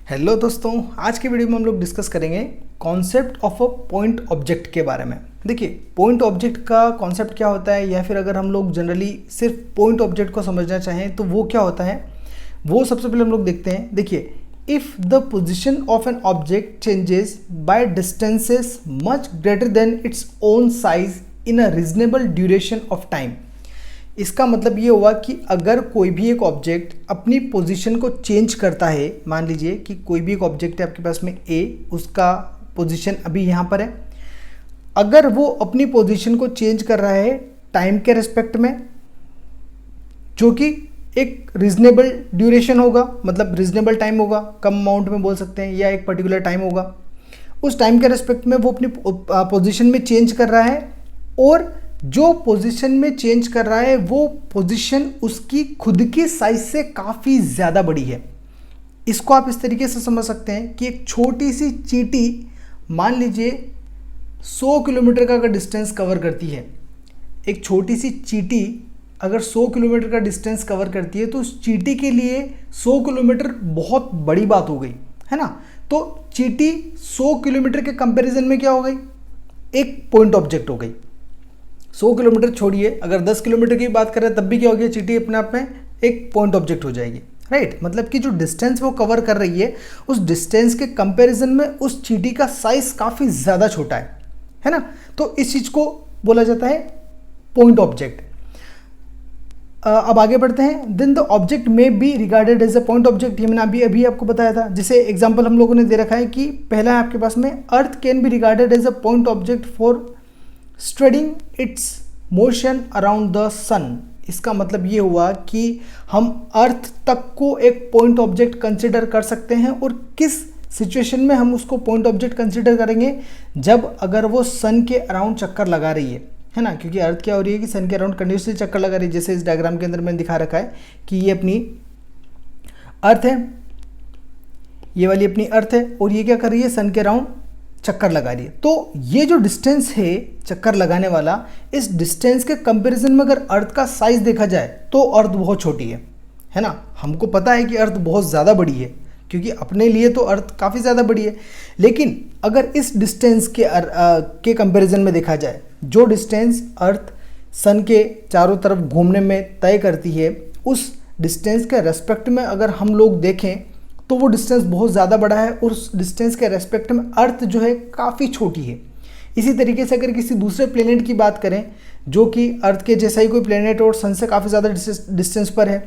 Hello दोस्तों, आज के वीडियो में हम लोग डिस्कस करेंगे concept of a point object के बारे में। देखिए, पॉइंट ऑब्जेक्ट का कॉन्सेप्ट क्या होता है, या फिर अगर हम लोग जनरली सिर्फ पॉइंट ऑब्जेक्ट को समझना चाहें तो वो क्या होता है, वो सबसे पहले हम लोग देखते हैं। देखिए, if the position of an object changes by distances much greater than its own size in a reasonable duration of time. इसका मतलब ये हुआ कि अगर कोई भी एक ऑब्जेक्ट अपनी पोजीशन को चेंज करता है, मान लीजिए कि कोई भी एक ऑब्जेक्ट है आपके पास में ए, उसका पोजीशन अभी यहाँ पर है। अगर वो अपनी पोजीशन को चेंज कर रहा है टाइम के रिस्पेक्ट में, जो कि एक रीजनेबल ड्यूरेशन होगा, मतलब रीजनेबल टाइम होगा, कम अमाउंट में बोल सकते हैं, या एक पर्टिकुलर टाइम होगा, उस टाइम के रिस्पेक्ट में वो अपनी पोजीशन में चेंज कर रहा है, और जो पोजीशन में चेंज कर रहा है वो पोजीशन उसकी खुद की साइज से काफ़ी ज़्यादा बड़ी है। इसको आप इस तरीके से समझ सकते हैं कि एक छोटी सी चींटी मान लीजिए 100 किलोमीटर का अगर डिस्टेंस कवर करती है, एक छोटी सी चींटी अगर 100 किलोमीटर का डिस्टेंस कवर करती है तो उस चींटी के लिए 100 किलोमीटर बहुत बड़ी बात हो गई, है ना। तो चींटी 100 किलोमीटर के कंपैरिजन में क्या हो गई, एक पॉइंट ऑब्जेक्ट हो गई। 100 किलोमीटर छोड़िए, अगर 10 किलोमीटर की बात करें तब भी क्या हो गया, चींटी अपने आप में एक पॉइंट ऑब्जेक्ट हो जाएगी, राइट। मतलब कि जो डिस्टेंस वो कवर कर रही है, उस डिस्टेंस के कंपैरिजन में उस चींटी का साइज काफ़ी ज़्यादा छोटा है ना। तो इस चीज़ को बोला जाता है पॉइंट ऑब्जेक्ट। अब आगे बढ़ते हैं। Then the object may be regarded as a point object. ये मैंने अभी आपको बताया था। जैसे एग्जाम्पल हम लोगों ने दे रखा है कि पहला है आपके पास में, earth can be regarded as a point object for studying its motion around the sun. इसका मतलब ये हुआ कि हम अर्थ तक को एक पॉइंट ऑब्जेक्ट कंसिडर कर सकते हैं, और किस सिचुएशन में हम उसको पॉइंट ऑब्जेक्ट कंसिडर करेंगे, जब अगर वो सन के अराउंड चक्कर लगा रही है ना। क्योंकि अर्थ क्या हो रही है कि सन के अराउंड कंटिन्यूसली चक्कर लगा रही है। जैसे इस डायग्राम के अंदर मैंने दिखा रखा है कि ये अपनी अर्थ है, ये वाली अपनी अर्थ है, और ये क्या कर रही है, सन के अराउंड चक्कर लगा रही है। तो ये जो डिस्टेंस है चक्कर लगाने वाला, इस डिस्टेंस के कंपैरिजन में अगर अर्थ का साइज देखा जाए तो अर्थ बहुत छोटी है ना। हमको पता है कि अर्थ बहुत ज़्यादा बड़ी है, क्योंकि अपने लिए तो अर्थ काफ़ी ज़्यादा बड़ी है। लेकिन अगर इस डिस्टेंस के कंपैरिजन में देखा जाए, जो डिस्टेंस अर्थ सन के चारों तरफ घूमने में तय करती है, उस डिस्टेंस के रेस्पेक्ट में अगर हम लोग देखें तो वो डिस्टेंस बहुत ज़्यादा बड़ा है, और उस डिस्टेंस के रेस्पेक्ट में अर्थ जो है काफ़ी छोटी है। इसी तरीके से अगर किसी दूसरे प्लेनेट की बात करें, जो कि अर्थ के जैसा ही कोई प्लेनेट और सन से काफ़ी ज़्यादा डिस्टेंस पर है,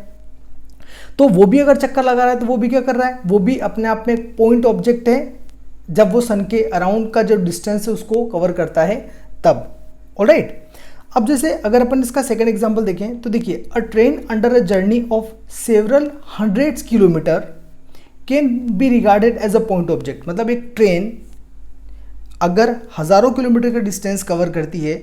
तो वो भी अगर चक्कर लगा रहा है तो वो भी क्या कर रहा है, वो भी अपने आप में एक पॉइंट ऑब्जेक्ट है, जब वो सन के अराउंड का जो डिस्टेंस है उसको कवर करता है तब। ऑलराइट, अब जैसे अगर अपन इसका सेकेंड एग्जाम्पल देखें तो देखिए, a train under a journey of several hundreds kilometre can be regarded as a point object. मतलब एक ट्रेन अगर हज़ारों किलोमीटर का डिस्टेंस कवर करती है,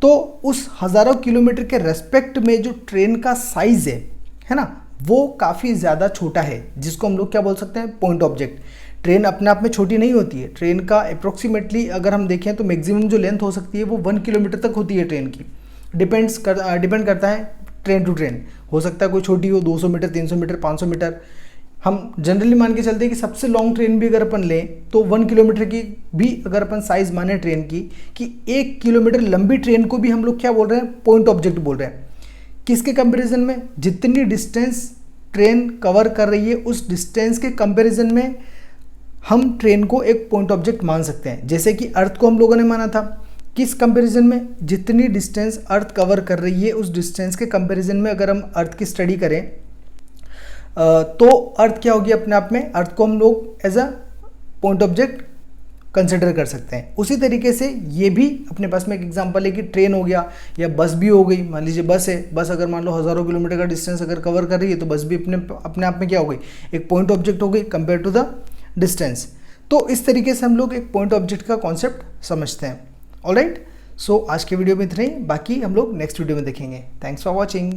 तो उस हज़ारों किलोमीटर के रेस्पेक्ट में जो ट्रेन का साइज़ है ना, वो काफ़ी ज़्यादा छोटा है, जिसको हम लोग क्या बोल सकते हैं, पॉइंट ऑब्जेक्ट। ट्रेन अपने आप में छोटी नहीं होती है। ट्रेन का अप्रोक्सीमेटली अगर हम देखें तो मैक्सिमम जो लेंथ हो सकती है वो 1 किलोमीटर तक होती है ट्रेन की। डिपेंड करता है ट्रेन टू ट्रेन। हो सकता है कोई छोटी हो 200 मीटर, 300 मीटर, 500 मीटर। हम जनरली मान के चलते हैं कि सबसे लॉन्ग ट्रेन भी अगर अपन लें तो 1 किलोमीटर की भी अगर अपन साइज़ माने ट्रेन की, कि 1 किलोमीटर लंबी ट्रेन को भी हम लोग क्या बोल रहे हैं, पॉइंट ऑब्जेक्ट बोल रहे हैं। किसके कंपैरिजन में, जितनी डिस्टेंस ट्रेन कवर कर रही है उस डिस्टेंस के कंपैरिजन में हम ट्रेन को एक पॉइंट ऑब्जेक्ट मान सकते हैं। जैसे कि अर्थ को हम लोगों ने माना था, किस कंपैरिजन में, जितनी डिस्टेंस अर्थ कवर कर रही है उस डिस्टेंस के कंपैरिजन में अगर हम अर्थ की स्टडी करें तो अर्थ क्या होगी, अपने आप में अर्थ को हम लोग as a point object consider कर सकते हैं। उसी तरीके से ये भी अपने पास में एक एग्जांपल है कि ट्रेन हो गया या बस भी हो गई। मान लीजिए बस है, बस अगर मान लो हज़ारों किलोमीटर का डिस्टेंस अगर कवर कर रही है तो बस भी अपने आप में क्या हो गई, एक पॉइंट ऑब्जेक्ट हो गई कंपेयर टू द डिस्टेंस। तो इस तरीके से हम लोग एक पॉइंट ऑब्जेक्ट का कॉन्सेप्ट समझते हैं। ऑलराइट, सो आज के वीडियो में इतना ही, बाकी हम लोग नेक्स्ट वीडियो में देखेंगे। Thanks for watching.